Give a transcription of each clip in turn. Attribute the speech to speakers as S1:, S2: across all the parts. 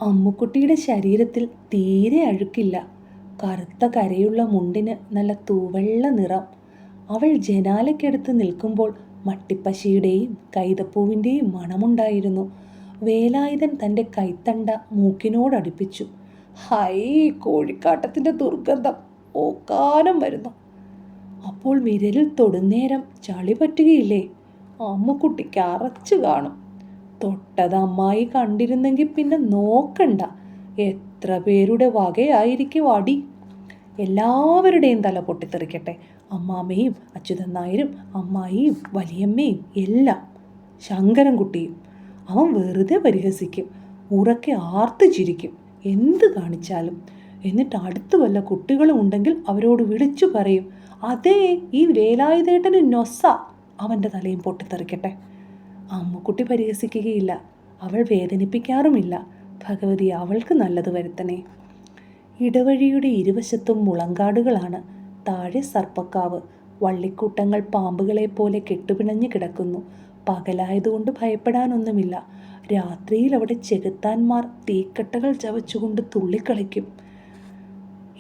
S1: അമ്മുക്കുട്ടിയുടെ ശരീരത്തിൽ തീരെ അഴുക്കില്ല. കറുത്ത കരയുള്ള മുണ്ടിന് നല്ല തൂവെള്ള നിറം. അവൾ ജനാലയ്ക്കടുത്ത് നിൽക്കുമ്പോൾ മട്ടിപ്പശിയുടെയും കൈതപ്പൂവിൻ്റെയും മണമുണ്ടായിരുന്നു. വേലായുധൻ തൻ്റെ കൈത്തണ്ട മൂക്കിനോടടുപ്പിച്ചു. ഹൈ, കോഴിക്കാട്ടത്തിൻ്റെ ദുർഗന്ധം ഓക്കാനം വരുന്നു. അപ്പോൾ വിരലിൽ തൊടുന്നേരം ചളി പറ്റുകയില്ലേ? അമ്മുക്കുട്ടിക്ക് അറച്ചു കാണും. തൊട്ടത് അമ്മായി കണ്ടിരുന്നെങ്കിൽ പിന്നെ നോക്കണ്ട. എത്ര പേരുടെ വകയായിരിക്കും അടി. എല്ലാവരുടെയും തല പൊട്ടിത്തെറിക്കട്ടെ. അമ്മാമ്മയും അച്യുതൻ നായരും അമ്മായിയും വലിയമ്മയും എല്ലാം. ശങ്കരൻകുട്ടിയും. അവൻ വെറുതെ പരിഹസിക്കും, ഉറക്കെ ആർത്തു ചിരിക്കും, എന്ത് കാണിച്ചാലും. എന്നിട്ട് അടുത്ത് വല്ല കുട്ടികളും ഉണ്ടെങ്കിൽ അവരോട് വിളിച്ചു പറയും, അതേ ഈ വേലായുധേട്ടന് നൊസ. അവൻ്റെ തലയും പൊട്ടിത്തെറിക്കട്ടെ. അമ്മുക്കുട്ടി പരിഹസിക്കുകയില്ല. അവൾ വേദനിപ്പിക്കാറുമില്ല. ഭഗവതി അവൾക്ക് നല്ലത് വരുത്തണേ. ഇടവഴിയുടെ ഇരുവശത്തും മുളങ്കാടുകളാണ്. താഴെ സർപ്പക്കാവ്. വള്ളിക്കൂട്ടങ്ങൾ പാമ്പുകളെ പോലെ കെട്ടുപിണഞ്ഞു കിടക്കുന്നു. പകലായതുകൊണ്ട് ഭയപ്പെടാനൊന്നുമില്ല. രാത്രിയിൽ അവിടെ ചെകുത്താന്മാർ തീക്കട്ടകൾ ചവച്ചുകൊണ്ട് തുള്ളിക്കളിക്കും.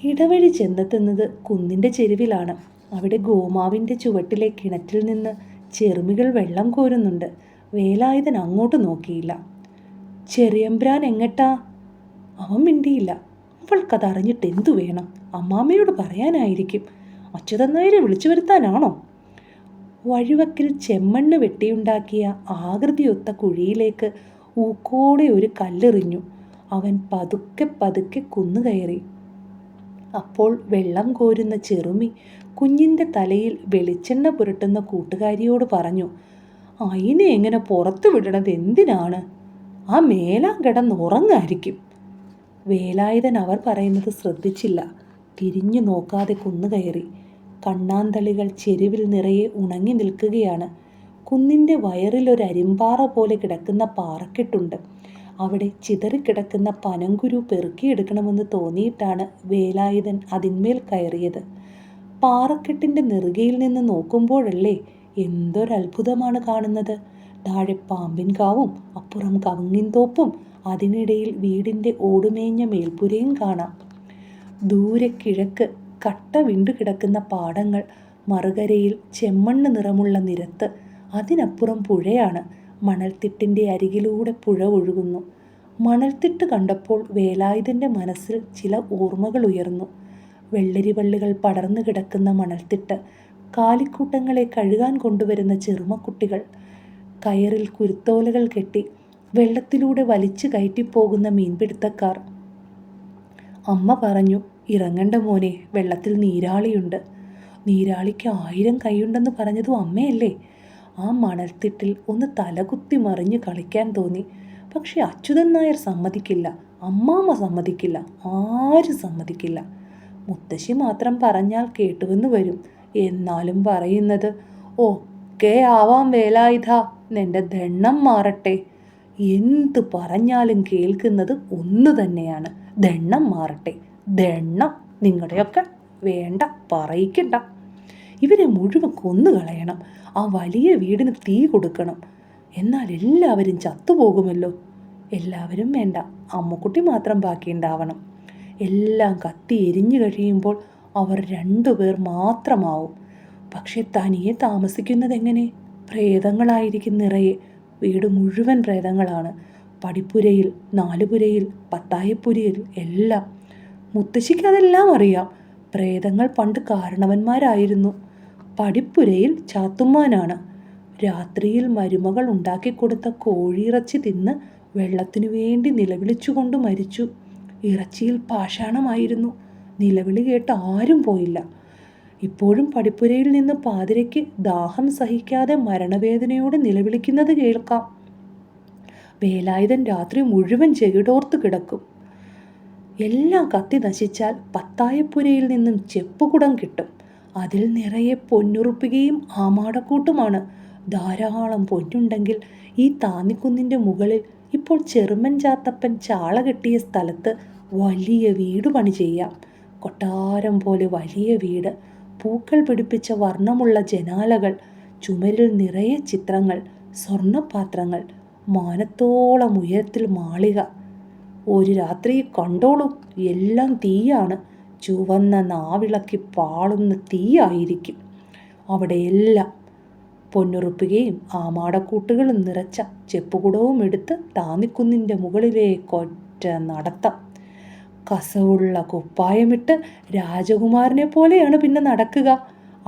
S1: ഇടവഴി ചെന്നെത്തുന്നത് കുന്നിൻ്റെ ചെരുവിലാണ്. അവിടെ ഗോമാവിൻ്റെ ചുവട്ടിലെ കിണറ്റിൽ നിന്ന് ചെറുമികൾ വെള്ളം കോരുന്നുണ്ട്. വേലായുധൻ അങ്ങോട്ട് നോക്കിയില്ല. ചെറിയമ്പ്രാൻ എങ്ങട്ടാ? അവൻ മിണ്ടിയില്ല. അവൾക്കതറിഞ്ഞിട്ട് എന്തു വേണം? അമ്മാമ്മയോട് പറയാനായിരിക്കും. അച്യുതൻ നായരെ വിളിച്ചു വരുത്താനാണോ? വഴിവക്കിൽ ചെമ്മണ്ണ് വെട്ടിയുണ്ടാക്കിയ ആകൃതിയൊത്ത കുഴിയിലേക്ക് ഊക്കോടെ ഒരു കല്ലെറിഞ്ഞു. അവൻ പതുക്കെ പതുക്കെ കുന്നുകയറി. അപ്പോൾ വെള്ളം കോരുന്ന ചെറുമി കുഞ്ഞിൻ്റെ തലയിൽ വെളിച്ചെണ്ണ പുരട്ടുന്ന കൂട്ടുകാരിയോട് പറഞ്ഞു, അതിനെ എങ്ങനെ പുറത്തു വിടണത് എന്തിനാണ്? ആ മേലാൻ കിടന്നുറങ്ങായിരിക്കും. വേലായുധൻ അവർ പറയുന്നത് ശ്രദ്ധിച്ചില്ല. തിരിഞ്ഞു നോക്കാതെ കുന്നുകയറി. കണ്ണാന്തളികൾ ചെരുവിൽ നിറയെ ഉണങ്ങി നിൽക്കുകയാണ്. കുന്നിൻ്റെ വയറിലൊരരിമ്പാറ പോലെ കിടക്കുന്ന പാറക്കെട്ടുണ്ട്. അവിടെ ചിതറിക്കിടക്കുന്ന പനങ്കുരു പെറുക്കിയെടുക്കണമെന്ന് തോന്നിയിട്ടാണ് വേലായുധൻ അതിന്മേൽ കയറിയത്. പാറക്കെട്ടിൻ്റെ നെറുകയിൽ നിന്ന് നോക്കുമ്പോഴല്ലേ എന്തൊരത്ഭുതമാണ് കാണുന്നത്. താഴെ പാമ്പിൻ കാവും അപ്പുറം കവുങ്ങിൻ തോപ്പും അതിനിടയിൽ വീടിൻ്റെ ഓടുമേഞ്ഞ മേൽപ്പുരയും കാണാം. ദൂരെ കിഴക്ക് കട്ട വിണ്ടുകിടക്കുന്ന പാടങ്ങൾ, മറുകരയിൽ ചെമ്മണ്ണ് നിറമുള്ള നിരത്ത്, അതിനപ്പുറം പുഴയാണ്. മണൽത്തിട്ടിൻ്റെ അരികിലൂടെ പുഴ ഒഴുകുന്നു. മണൽത്തിട്ട് കണ്ടപ്പോൾ വേലായുധൻ്റെ മനസ്സിൽ ചില ഓർമ്മകൾ ഉയർന്നു. വെള്ളരിവള്ളികൾ പടർന്നു കിടക്കുന്ന മണൽത്തിട്ട്, കാലിക്കൂട്ടങ്ങളെ കഴുകാൻ കൊണ്ടുവരുന്ന ചെറുമക്കുട്ടികൾ, കയറിൽ കുരുത്തോലകൾ കെട്ടി വെള്ളത്തിലൂടെ വലിച്ചു കയറ്റിപ്പോകുന്ന മീൻപിടുത്തക്കാർ. അമ്മ പറഞ്ഞു, ഇറങ്ങണ്ട മോനെ, വെള്ളത്തിൽ നീരാളിയുണ്ട്. നീരാളിക്ക് 1000 കൈയുണ്ടെന്ന് പറഞ്ഞതും അമ്മയല്ലേ? ആ മണൽത്തിട്ടിൽ ഒന്ന് തലകുത്തി മറിഞ്ഞ് കളിക്കാൻ തോന്നി. പക്ഷെ അച്യുതൻ നായർ സമ്മതിക്കില്ല, അമ്മാമ്മ സമ്മതിക്കില്ല, ആരും സമ്മതിക്കില്ല. മുത്തശ്ശി മാത്രം പറഞ്ഞാൽ കേട്ടുവെന്ന് വരും. എന്നാലും പറയുന്നത്, ഒക്കെ ആവാം വേലായുധ, നിന്റെ ദണ്ണം മാറട്ടെ. എന്ത് പറഞ്ഞാലും കേൾക്കുന്നത് ഒന്ന് തന്നെയാണ്, ദണ്ണം മാറട്ടെ. ദണ്ണം നിങ്ങളുടെയൊക്കെ വേണ്ട, പറയിക്കണ്ട. ഇവരെ മുഴുവൻ കൊന്നുകളയണം. ആ വലിയ വീടിന് തീ കൊടുക്കണം. എന്നാൽ എല്ലാവരും ചത്തുപോകുമല്ലോ. എല്ലാവരും വേണ്ട, അമ്മുക്കുട്ടി മാത്രം ബാക്കിയുണ്ടാവണം. എല്ലാം കത്തി എരിഞ്ഞു കഴിയുമ്പോൾ അവർ 2 പേർ മാത്രമാവും. പക്ഷെ തനിയെ താമസിക്കുന്നതെങ്ങനെ? പ്രേതങ്ങളായിരിക്കും നിറയെ. വീട് മുഴുവൻ പ്രേതങ്ങളാണ്. പടിപ്പുരയിൽ, 4 പുരയിൽ, പത്തായപ്പുരയിൽ എല്ലാം. മുത്തശ്ശിക്ക് അതെല്ലാം അറിയാം. പ്രേതങ്ങൾ പണ്ട് കാരണവന്മാരായിരുന്നു. പടിപ്പുരയിൽ ചാത്തുമ്മാനാണ്. രാത്രിയിൽ മരുമകൾ ഉണ്ടാക്കിക്കൊടുത്ത കോഴിയിറച്ചി തിന്ന് വെള്ളത്തിനു വേണ്ടി നിലവിളിച്ചുകൊണ്ട് മരിച്ചു. ഇറച്ചിയിൽ പാഷാണമായിരുന്നു. നിലവിളി കേട്ട് ആരും പോയില്ല. ഇപ്പോഴും പടിപ്പുരയിൽ നിന്ന് പാതിരയ്ക്ക് ദാഹം സഹിക്കാതെ മരണവേദനയോടെ നിലവിളിക്കുന്നത് കേൾക്കാം. വേലായുധൻ രാത്രി മുഴുവൻ ചെകിടോർത്ത് കിടക്കും. എല്ലാം കത്തി നശിച്ചാൽ പത്തായപ്പുരയിൽ നിന്നും ചെപ്പുകുടം കിട്ടും. അതിൽ നിറയെ പൊന്നുറുപ്പികയും ആമാടക്കൂട്ടുമാണ്. ധാരാളം പൊന്നുണ്ടെങ്കിൽ ഈ താന്നിക്കുന്നിൻ്റെ മുകളിൽ ഇപ്പോൾ ചെറുമൻ ചാത്തപ്പൻ ചാള കെട്ടിയ സ്ഥലത്ത് വലിയ വീട് പണി ചെയ്യാം. കൊട്ടാരം പോലെ വലിയ വീട്, പൂക്കൾ പിടിപ്പിച്ച വർണ്ണമുള്ള ജനാലകൾ, ചുമരിൽ നിറയെ ചിത്രങ്ങൾ, സ്വർണ്ണപാത്രങ്ങൾ, മാനത്തോളം ഉയരത്തിൽ മാളിക. ഒരു രാത്രി കണ്ടോളൂ, എല്ലാം തീയാണ്. ചുവന്ന നാവിളക്കി പാളുന്ന തീയായിരിക്കും അവിടെയെല്ലാം. പൊന്നുറുപ്പുകയും ആമാടക്കൂട്ടുകളും നിറച്ച ചെപ്പുകുടവും എടുത്ത് താന്നിക്കുന്നിൻ്റെ മുകളിലേക്ക് ഒറ്റ നടത്തം. കസവുള്ള കുപ്പായമിട്ട് രാജകുമാരനെ പോലെയാണ് പിന്നെ നടക്കുക.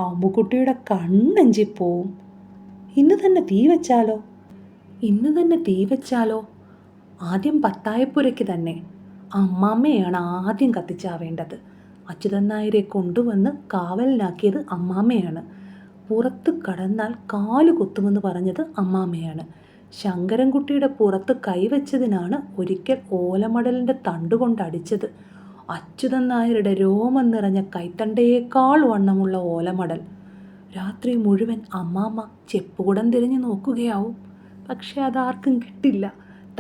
S1: അമ്മുക്കുട്ടിയുടെ കണ്ണഞ്ചിപ്പോവും. ഇന്ന് തന്നെ തീ വെച്ചാലോ? ആദ്യം പത്തായപ്പുരയ്ക്ക് തന്നെ. അമ്മാമ്മയാണ് ആദ്യം കത്തിച്ചാവേണ്ടത്. അച്യുതൻ നായരെ കൊണ്ടുവന്ന് കാവലിനാക്കിയത് അമ്മാമ്മയാണ്. പുറത്ത് കടന്നാൽ കാല് കൊത്തുമെന്ന് പറഞ്ഞത് അമ്മാമ്മയാണ്. ശങ്കരൻകുട്ടിയുടെ പുറത്ത് കൈവച്ചതിനാണ് ഒരിക്കൽ ഓലമടലിൻ്റെ തണ്ടുകൊണ്ടടിച്ചത്. അച്യുതൻ നായരുടെ രോമം നിറഞ്ഞ കൈത്തണ്ടയേക്കാൾ വണ്ണമുള്ള ഓലമടൽ. രാത്രി മുഴുവൻ അമ്മാമ്മ ചെപ്പുകുടം തിരഞ്ഞു നോക്കുകയാവും. പക്ഷെ അതാർക്കും കിട്ടില്ല.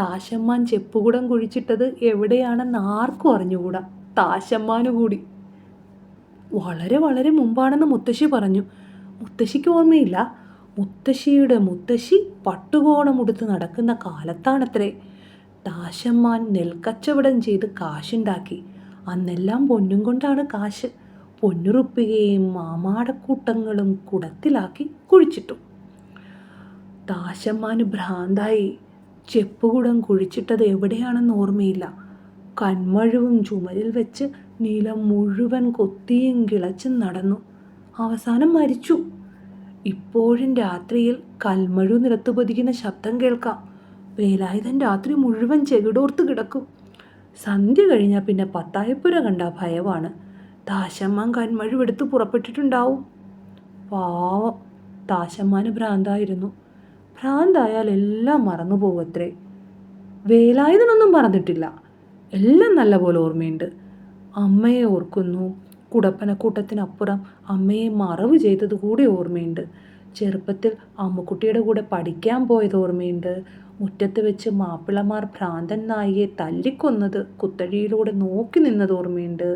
S1: താശമ്മാൻ ചെപ്പുകുടം കുഴിച്ചിട്ടത് എവിടെയാണെന്ന് ആർക്കും അറിഞ്ഞുകൂടാ, താശമ്മാനു കൂടി. വളരെ വളരെ മുമ്പാണെന്ന് മുത്തശ്ശി പറഞ്ഞു. മുത്തശ്ശിക്ക് ഓർമ്മയില്ല. മുത്തശ്ശിയുടെ മുത്തശ്ശി പട്ടുകോണമുടുത്ത് നടക്കുന്ന കാലത്താണത്രേ താശമ്മാൻ നെൽക്കച്ചവടം ചെയ്ത് കാശുണ്ടാക്കി. അന്നെല്ലാം പൊന്നും കൊണ്ടാണ് കാശ്. പൊന്നുറുപ്പികയും മാമാടക്കൂട്ടങ്ങളും കുടത്തിലാക്കി കുഴിച്ചിട്ടു. താശമ്മാന് ഭ്രാന്തായി. ചെപ്പുകുടം കുഴിച്ചിട്ടത് എവിടെയാണെന്ന് ഓർമ്മയില്ല. കന്മഴുവും ചുമരിൽ വെച്ച് നിലം മുഴുവൻ കൊത്തിയും കിളച്ചും നടന്നു. അവസാനം മരിച്ചു. ഇപ്പോഴും രാത്രിയിൽ കൽമഴു നിലത്ത് പതിക്കുന്ന ശബ്ദം കേൾക്കാം. വേലായുധൻ രാത്രി മുഴുവൻ ചെകിടോർത്ത് കിടക്കും. സന്ധ്യ കഴിഞ്ഞാൽ പിന്നെ പത്തായപ്പുര കണ്ട ഭയമാണ്. താശമ്മാൻ കന്മഴുവെടുത്ത് പുറപ്പെട്ടിട്ടുണ്ടാവും. പാവം, താശമ്മാന് ഭ്രാന്തായിരുന്നു. ഭ്രാന്തായാൽ എല്ലാം മറന്നു പോവത്രേ. വേലായുധനൊന്നും മറന്നിട്ടില്ല. എല്ലാം നല്ലപോലെ ഓർമ്മയുണ്ട്. അമ്മയെ ഓർക്കുന്നു. കുടപ്പനക്കൂട്ടത്തിനപ്പുറം അമ്മയെ മറവ് ചെയ്തത് കൂടി ഓർമ്മയുണ്ട്. ചെറുപ്പത്തിൽ അമ്മുക്കുട്ടിയുടെ കൂടെ പഠിക്കാൻ പോയത് ഓർമ്മയുണ്ട്. മുറ്റത്ത് വെച്ച് മാപ്പിളമാർ ഭ്രാന്തൻ നായിയെ തല്ലിക്കൊന്നത് കുത്തഴിയിലൂടെ നോക്കി നിന്നത് ഓർമ്മയുണ്ട്.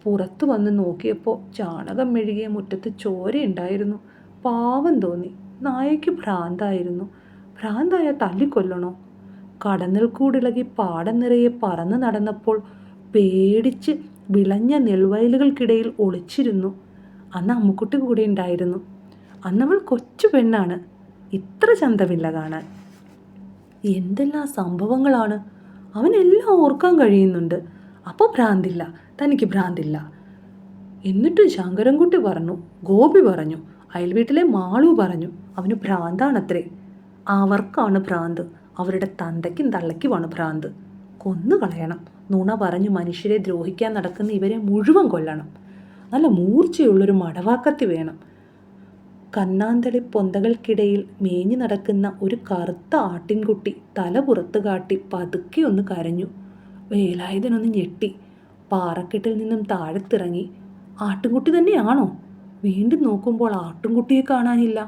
S1: പുറത്തു വന്ന് നോക്കിയപ്പോൾ ചാണകം മെഴുകിയ മുറ്റത്ത് ചോരയുണ്ടായിരുന്നു. പാവം തോന്നി. നായയ്ക്ക് ഭ്രാന്തായിരുന്നു. ഭ്രാന്തായ തല്ലിക്കൊല്ലണോ? കടന്നൽ കൂടിളകി പാടം നിറയെ പറന്ന് നടന്നപ്പോൾ പേടിച്ച് വിളഞ്ഞ നെൽവയലുകൾക്കിടയിൽ ഒളിച്ചിരുന്നു. അന്ന് അമ്മുക്കുട്ടി കൂടെ ഉണ്ടായിരുന്നു. അന്നവൾ കൊച്ചു പെണ്ണാണ്. ഇത്ര ചന്തമില്ല കാണാൻ. എന്തെല്ലാം സംഭവങ്ങളാണ്! അവനെല്ലാം ഓർക്കാൻ കഴിയുന്നുണ്ട്. അപ്പോൾ ഭ്രാന്തില്ല, തനിക്ക് ഭ്രാന്തില്ല. എന്നിട്ടും ശങ്കരൻകുട്ടി പറഞ്ഞു, ഗോപി പറഞ്ഞു, അയൽവീട്ടിലെ മാളു പറഞ്ഞു, അവന് ഭ്രാന്താണത്രേ. അവർക്കാണ് ഭ്രാന്ത്. അവരുടെ തന്തയ്ക്കും തള്ളയ്ക്കുമാണ് ഭ്രാന്ത്. കൊന്നു കളയണം. നുണ പറഞ്ഞു മനുഷ്യരെ ദ്രോഹിക്കാൻ നടക്കുന്ന ഇവരെ മുഴുവൻ കൊല്ലണം. നല്ല മൂർച്ചയുള്ളൊരു മടവാക്കത്തി വേണം. കണ്ണാന്തളി പൊന്തകൾക്കിടയിൽ മേഞ്ഞു നടക്കുന്ന ഒരു കറുത്ത ആട്ടിൻകുട്ടി തല പുറത്ത് കാട്ടി പതുക്കെ ഒന്ന് കരഞ്ഞു. വേലായുധനൊന്ന് ഞെട്ടി. പാറക്കെട്ടിൽ നിന്നും താഴത്തിറങ്ങി. ആട്ടിൻകുട്ടി തന്നെയാണോ? വീണ്ടും നോക്കുമ്പോൾ ആട്ടിൻകുട്ടിയെ കാണാനില്ല.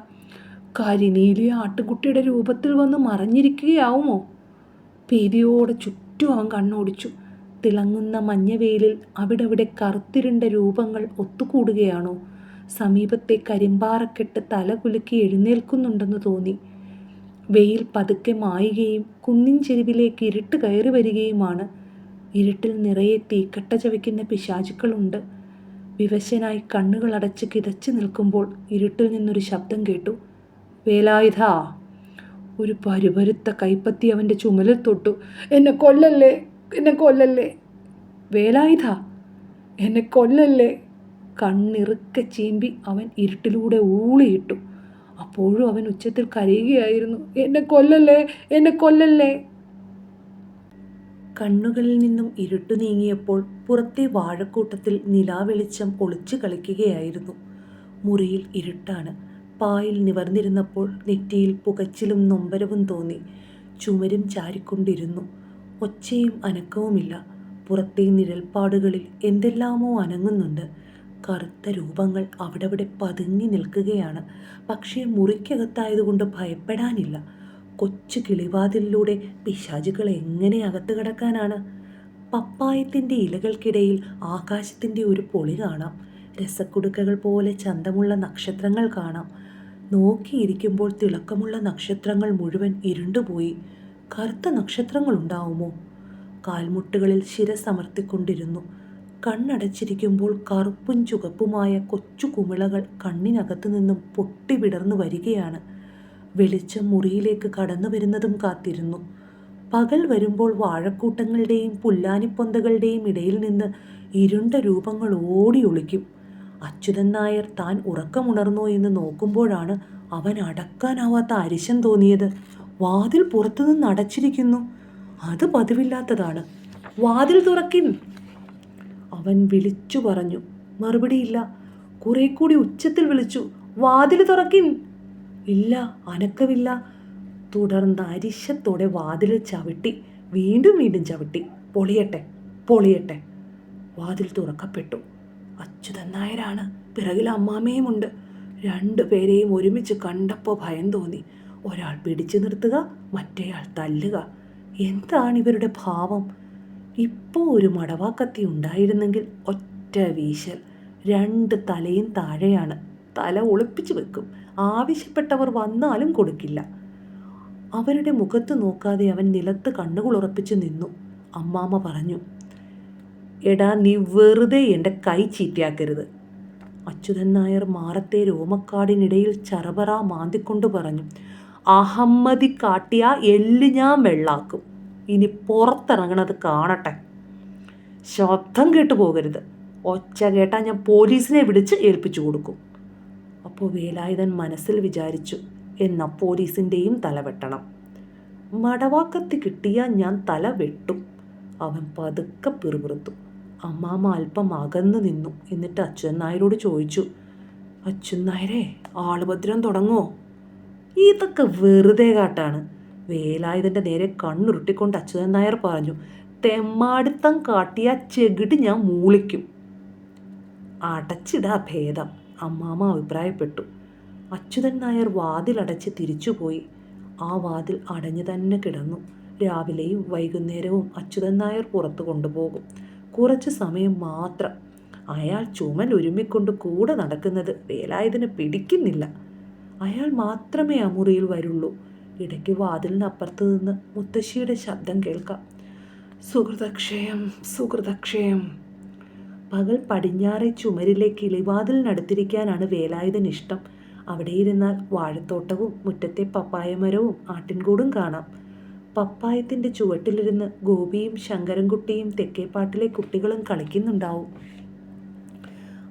S1: കരിനീലിയ ആട്ടിൻകുട്ടിയുടെ രൂപത്തിൽ വന്ന് മറഞ്ഞിരിക്കുകയാവുമോ? പേടിയോടെ ചുറ്റും അവൻ കണ്ണോടിച്ചു. തിളങ്ങുന്ന മഞ്ഞവെയിലിൽ അവിടവിടെ കറുത്തിരുണ്ട രൂപങ്ങൾ ഒത്തുകൂടുകയാണോ? സമീപത്തെ കരിമ്പാറക്കെട്ട് തല കുലുക്കി എഴുന്നേൽക്കുന്നുണ്ടെന്ന് തോന്നി. വെയിൽ പതുക്കെ മായുകയും കുന്നിൻ ചെരുവിലേക്ക് ഇരുട്ട് കയറി വരികയുമാണ്. ഇരുട്ടിൽ നിറയെ തീക്കട്ട ചവയ്ക്കുന്ന പിശാചുക്കളുണ്ട്. വിവശനായി കണ്ണുകൾ അടച്ച് കിതച്ചു നിൽക്കുമ്പോൾ ഇരുട്ടിൽ നിന്നൊരു ശബ്ദം കേട്ടു. വേലായുധ! ഒരു പരുപരുത്ത കൈപ്പത്തി അവൻ്റെ ചുമലിൽ തൊട്ടു. എന്നെ കൊല്ലല്ലേ, എന്നെ കൊല്ലല്ലേ! വേലായുധ, എന്നെ കൊല്ലല്ലേ! കണ്ണിറുക്കെ ചീമ്പി അവൻ ഇരുട്ടിലൂടെ ഊളിയിട്ടു. അപ്പോഴും അവൻ ഉച്ചത്തിൽ കരയുകയായിരുന്നു. എന്നെ കൊല്ലല്ലേ, എന്നെ കൊല്ലല്ലേ! കണ്ണുകളിൽ നിന്നും ഇരുട്ടു നീങ്ങിയപ്പോൾ പുറത്തെ വാഴക്കൂട്ടത്തിൽ നിലാവെളിച്ചം ഒളിച്ചു കളിക്കുകയായിരുന്നു. മുറിയിൽ ഇരുട്ടാണ്. പായിൽ നിവർന്നിരുന്നപ്പോൾ നെറ്റിയിൽ പുകച്ചിലും നൊമ്പരവും തോന്നി. ചുമരും ചാരിക്കൊണ്ടിരുന്നു. ഒച്ചയും അനക്കവുമില്ല. പുറത്തെ നിഴൽപ്പാടുകളിൽ എന്തെല്ലാമോ അനങ്ങുന്നുണ്ട്. കറുത്ത രൂപങ്ങൾ അവിടവിടെ പതുങ്ങി നിൽക്കുകയാണ്. പക്ഷേ മുറിക്കകത്തായതുകൊണ്ട് ഭയപ്പെടാനില്ല. കൊച്ചു കിളിവാതിലിലൂടെ പിശാചുകൾ എങ്ങനെ അകത്ത് കിടക്കാനാണ്? പപ്പായത്തിൻ്റെ ഇലകൾക്കിടയിൽ ആകാശത്തിൻ്റെ ഒരു പൊളി കാണാം. രസക്കുടുക്കകൾ പോലെ ചന്തമുള്ള നക്ഷത്രങ്ങൾ കാണാം. നോക്കിയിരിക്കുമ്പോൾ തിളക്കമുള്ള നക്ഷത്രങ്ങൾ മുഴുവൻ ഇരുണ്ടുപോയി. കറുത്ത നക്ഷത്രങ്ങൾ ഉണ്ടാവുമോ? കാൽമുട്ടുകളിൽ ശിരസമർത്തിക്കൊണ്ടിരുന്നു. കണ്ണടച്ചിരിക്കുമ്പോൾ കറുപ്പും ചുവപ്പുമായ കൊച്ചു കുമിളകൾ കണ്ണിനകത്തു നിന്നും പൊട്ടിവിടർന്നു വരികയാണ്. വെളിച്ചം മുറിയിലേക്ക് കടന്നു വരുന്നതും കാത്തിരുന്നു. പകൽ വരുമ്പോൾ വാഴക്കൂട്ടങ്ങളുടെയും പുല്ലാനിപ്പൊന്തകളുടെയും ഇടയിൽ നിന്ന് ഇരുണ്ട രൂപങ്ങൾ ഓടി ഒളിക്കും. അച്യുതൻ നായർ താൻ ഉറക്കമുണർന്നോ എന്ന് നോക്കുമ്പോഴാണ് അവൻ അടക്കാനാവാത്ത അരിശം തോന്നിയത്. വാതിൽ പുറത്തുനിന്ന് അടച്ചിരിക്കുന്നു. അത് പതിവില്ലാത്തതാണ്. "വാതിൽ തുറക്കിൻ!" അവൻ വിളിച്ചു പറഞ്ഞു. മറുപടിയില്ല. കുറെ കൂടി ഉച്ചത്തിൽ വിളിച്ചു, "വാതിൽ തുറക്കിൻ!" ഇല്ല, അനക്കമില്ല. തുടർന്ന് അരിശത്തോടെ വാതിൽ ചവിട്ടി, വീണ്ടും വീണ്ടും ചവിട്ടി. പൊളിയട്ടെ, പൊളിയട്ടെ. വാതിൽ തുറക്കപ്പെട്ടു. അച്യുതൻ നായരാണ്. പിറകിൽ അമ്മാമ്മയുമുണ്ട്. രണ്ടുപേരെയും ഒരുമിച്ച് കണ്ടപ്പോൾ ഭയം തോന്നി. ഒരാൾ പിടിച്ചു നിർത്തുക, മറ്റേയാൾ തല്ലുക. എന്താണ് ഇവരുടെ ഭാവം? ഇപ്പോൾ ഒരു മടവാക്കത്തി ഉണ്ടായിരുന്നെങ്കിൽ ഒറ്റ വീശൽ. രണ്ട് തലയും താഴെയാണ്. തല ഒളിപ്പിച്ചു വെക്കും. ആവശ്യപ്പെട്ടവർ വന്നാലും കൊടുക്കില്ല. അവരുടെ മുഖത്ത് നോക്കാതെ അവൻ നിലത്ത് കണ്ണുകൾ ഉറപ്പിച്ചു നിന്നു. അമ്മാമ്മ പറഞ്ഞു, "എടാ, നീ വെറുതെ എൻ്റെ കൈ ചീത്തയാക്കരുത്." അച്യുതൻ നായർ മാറത്തെ രോമക്കാടിനിടയിൽ ചറപറ മാന്തിക്കൊണ്ട് പറഞ്ഞു, "അഹമ്മതി കാട്ടിയ എല്ല് ഞാൻ വെള്ളാക്കും. ഇനി പുറത്തിറങ്ങണത് കാണട്ടെ. ശബ്ദം കേട്ടു പോകരുത്. ഒച്ച കേട്ടാൽ ഞാൻ പോലീസിനെ വിളിച്ച് ഏൽപ്പിച്ചു കൊടുക്കും." അപ്പോൾ വേലായുധൻ മനസ്സിൽ വിചാരിച്ചു, "എന്നാൽ പോലീസിൻ്റെയും തല വെട്ടണം. മടവാക്കത്തി കിട്ടിയാൽ ഞാൻ തല വെട്ടും." അവൻ പതുക്കെ പിറുപിറുത്തു. അമ്മാമ്മ അല്പം അകന്നു നിന്നു. എന്നിട്ട് അച്യുതൻ നായരോട് ചോദിച്ചു, "അച്യുതൻ നായരെ, ആളുഭദ്രം തുടങ്ങുമോ?" "ഇതൊക്കെ വെറുതെ കാട്ടാണ്." വേലായുധൻ്റെ നേരെ കണ്ണുരുട്ടിക്കൊണ്ട് അച്യുതൻ നായർ പറഞ്ഞു, "തെമ്മാടിത്തം കാട്ടിയ ചെകിട് ഞാൻ മൂളിക്കും." "അടച്ചിടാ ഭേദം," അമ്മാമ്മ അഭിപ്രായപ്പെട്ടു. അച്യുതൻ നായർ വാതിലടച്ച് തിരിച്ചുപോയി. ആ വാതിൽ അടഞ്ഞു തന്നെ കിടന്നു. രാവിലെയും വൈകുന്നേരവും അച്യുതൻ നായർ പുറത്തു കൊണ്ടുപോകും. കുറച്ച് സമയം മാത്രം. അയാൾ ചുമൽ ഉരുമ്മിക്കൊണ്ട് കൂടെ നടക്കുന്നത് വേലായുധന് പിടിക്കുന്നില്ല. അയാൾ മാത്രമേ ആ മുറിയിൽ വരുള്ളൂ. ഇടയ്ക്ക് വാതിലിനപ്പുറത്ത് നിന്ന് മുത്തശ്ശിയുടെ ശബ്ദം കേൾക്കാം, "സുഹൃതക്ഷയം, സുഹൃതക്ഷയം." പകൽ പടിഞ്ഞാറെ ചുമരിലെ കിളിവാതിലിനടുത്തിരിക്കാനാണ് വേലായുധന് ഇഷ്ടം. അവിടെ ഇരുന്നാൽ വാഴത്തോട്ടവും മുറ്റത്തെ പപ്പായമരവും ആട്ടിൻകൂടും കാണാം. പപ്പായത്തിൻ്റെ ചുവട്ടിലിരുന്ന് ഗോപിയും ശങ്കരൻകുട്ടിയും തെക്കേപ്പാട്ടിലെ കുട്ടികളും കളിക്കുന്നുണ്ടാവും.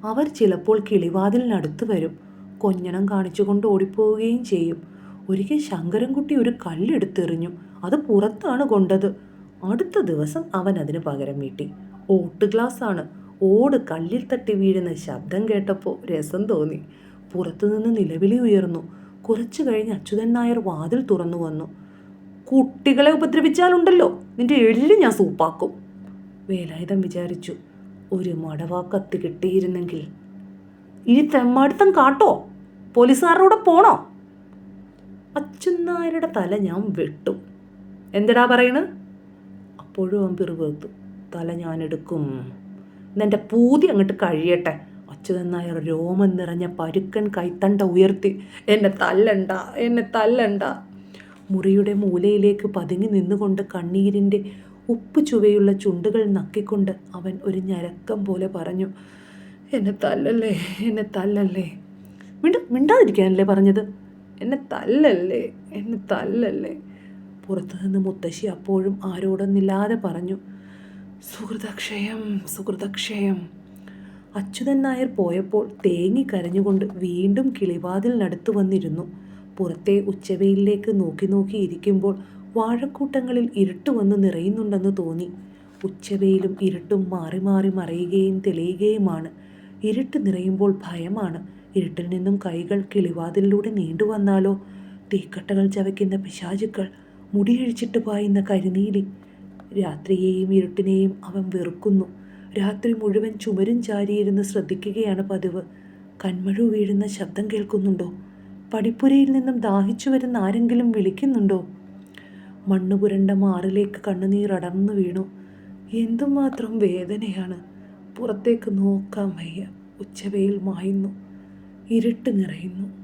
S1: അവർ ചിലപ്പോൾ കിളിവാതിലിനടുത്ത് വരും. കൊഞ്ഞണം കാണിച്ചുകൊണ്ട് ഓടിപ്പോവുകയും ചെയ്യും. ഒരിക്കൽ ശങ്കരൻകുട്ടി ഒരു കല്ലെടുത്തെറിഞ്ഞു. അത് പുറത്താണ് കൊണ്ടത്. അടുത്ത ദിവസം അവൻ അതിന് പകരം വീട്ടി. ഓട്ട് ഗ്ലാസ്സാണ്. ഓട് കല്ലിൽ തട്ടി വീഴുന്ന ശബ്ദം കേട്ടപ്പോൾ രസം തോന്നി. പുറത്തുനിന്ന് നിലവിളി ഉയർന്നു. കുറച്ചു കഴിഞ്ഞ് അച്യുതൻ നായർ വാതിൽ തുറന്നു വന്നു. "കുട്ടികളെ ഉപദ്രവിച്ചാലുണ്ടല്ലോ, നിന്റെ എല്ല് ഞാൻ സൂപ്പാക്കും." വേലായുധൻ വിചാരിച്ചു, ഒരു മടവാക്കത്തി കിട്ടിയിരുന്നെങ്കിൽ. "ഇനി തെമ്മാടിത്തം കാട്ടോ? പോലീസുകാരുടെ പോണോ?" "അച്യുതൻ നായരുടെ തല ഞാൻ വെട്ടും." "എന്തിടാ പറയണ്?" അപ്പോഴും അവൻ പിറുപിറുത്തു, "തല ഞാൻ എടുക്കും. എന്നെ പൂതി അങ്ങോട്ട് കഴിയട്ടെ." അച്യുതൻ നായർ രോമം നിറഞ്ഞ പരുക്കൻ കൈത്തണ്ട ഉയർത്തി, "എന്നെ തല്ലണ്ട, എന്നെ തല്ലണ്ട." മുറിയുടെ മൂലയിലേക്ക് പതുങ്ങി നിന്നുകൊണ്ട് കണ്ണീരിൻ്റെ ഉപ്പ് ചുവയുള്ള ചുണ്ടുകൾ നക്കിക്കൊണ്ട് അവൻ ഒരു ഞരക്കം പോലെ പറഞ്ഞു, "എന്നെ തല്ലല്ലേ, എന്നെ തല്ലല്ലേ." മിണ്ടാതിരിക്കാനല്ലേ പറഞ്ഞത്? "എന്നെ തല്ലല്ലേ, എന്നെ തല്ലല്ലേ." പുറത്തുനിന്ന് മുത്തശ്ശി അപ്പോഴും ആരോടൊന്നില്ലാതെ പറഞ്ഞു, "സുഹൃതക്ഷയം, സുഹൃതക്ഷയം." അച്യുതൻ നായർ പോയപ്പോൾ തേങ്ങിക്കരഞ്ഞുകൊണ്ട് വീണ്ടും കിളിവാതിലിനടുത്ത് വന്നിരുന്നു. പുറത്തെ ഉച്ചവെയിലേക്ക് നോക്കി നോക്കി ഇരിക്കുമ്പോൾ വാഴക്കൂട്ടങ്ങളിൽ ഇരുട്ട് വന്ന് നിറയുന്നുണ്ടെന്ന് തോന്നി. ഉച്ചവെയിലും ഇരുട്ടും മാറി മാറി മറയുകയും തെളിയുകയുമാണ്. ഇരുട്ട് നിറയുമ്പോൾ ഭയമാണ്. ഇരുട്ടിൽ നിന്നും കൈകൾ കിളിവാതിലിലൂടെ നീണ്ടുവന്നാലോ? തീക്കട്ടകൾ ചവയ്ക്കുന്ന പിശാചുക്കൾ, മുടിയഴിച്ചിട്ട് പായുന്ന കരിനീലി. രാത്രിയെയും ഇരുട്ടിനെയും അവൻ വെറുക്കുന്നു. രാത്രി മുഴുവൻ ചുമരും ചാരിയിരുന്ന് ശ്രദ്ധിക്കുകയാണ് പതിവ്. കന്മഴ വീഴുന്ന ശബ്ദം കേൾക്കുന്നുണ്ടോ? പടിപ്പുരയിൽ നിന്നും ദാഹിച്ചു വരുന്ന ആരെങ്കിലും വിളിക്കുന്നുണ്ടോ? മണ്ണുപുരണ്ട മാറിലേക്ക് കണ്ണുനീർ അടർന്നു വീണു. എന്തുമാത്രം വേദനയാണ്. പുറത്തേക്ക് നോക്കാൻ വയ്യ. ഉച്ചവെയിൽ മായുന്നു. ഇരുട്ട് നിറയുന്നു.